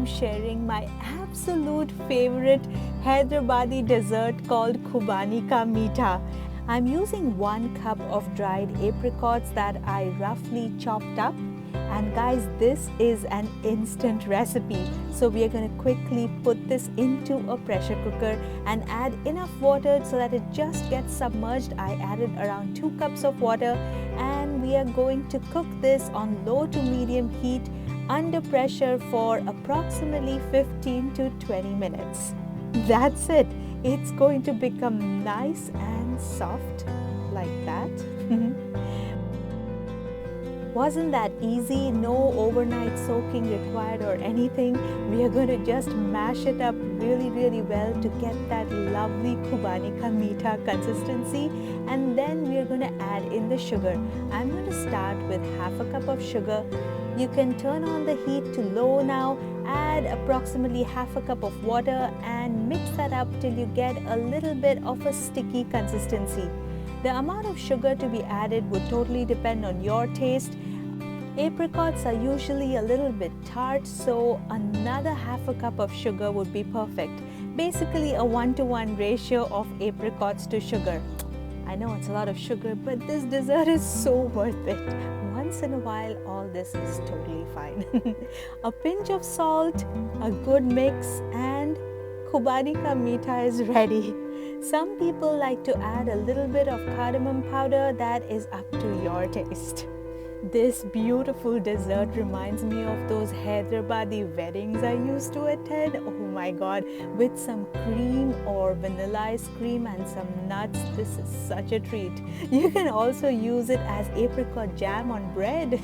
I'm sharing my absolute favorite Hyderabadi dessert called Khubani Ka Meetha. I'm using 1 cup of dried apricots that I roughly chopped up. And guys, this is an instant recipe. So we are going to quickly put this into a pressure cooker and add enough water so that it just gets submerged. I added around 2 cups of water and we are going to cook this on low to medium heat under pressure for approximately 15 to 20 minutes. That's it. It's going to become nice and soft like that. Wasn't that easy? No overnight soaking required or anything. We are going to just mash it up really well to get that lovely Khubani Ka Meetha consistency, and then we are going to add in the sugar. I'm going to start with half a cup of sugar. You can turn on the heat to low now, add approximately half a cup of water and mix that up till you get a little bit of a sticky consistency. The amount of sugar to be added would totally depend on your taste. Apricots are usually a little bit tart, so another half a cup of sugar would be perfect. Basically a 1-to-1 ratio of apricots to sugar. I know it's a lot of sugar, but this dessert is so worth it. Once in a while, all this is totally fine. A pinch of salt, a good mix, and Khubani Ka Meetha is ready. Some people like to add a little bit of cardamom powder. That is up to your taste. This beautiful dessert reminds me of those Hyderabadi weddings I used to attend. Oh my god, with some cream or vanilla ice cream and some nuts. This is such a treat. You can also use it as apricot jam on bread.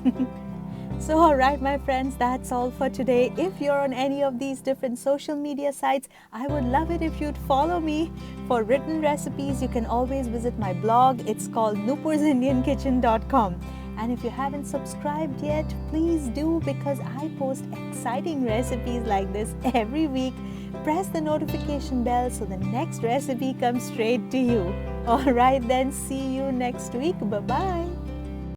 So alright my friends, that's all for today. If you're on any of these different social media sites, I would love it if you'd follow me. For written recipes, you can always visit my blog. It's called noopursindiankitchen.com. And if you haven't subscribed yet, please do, because I post exciting recipes like this every week. Press the notification bell so the next recipe comes straight to you. Alright then, see you next week. Bye-bye.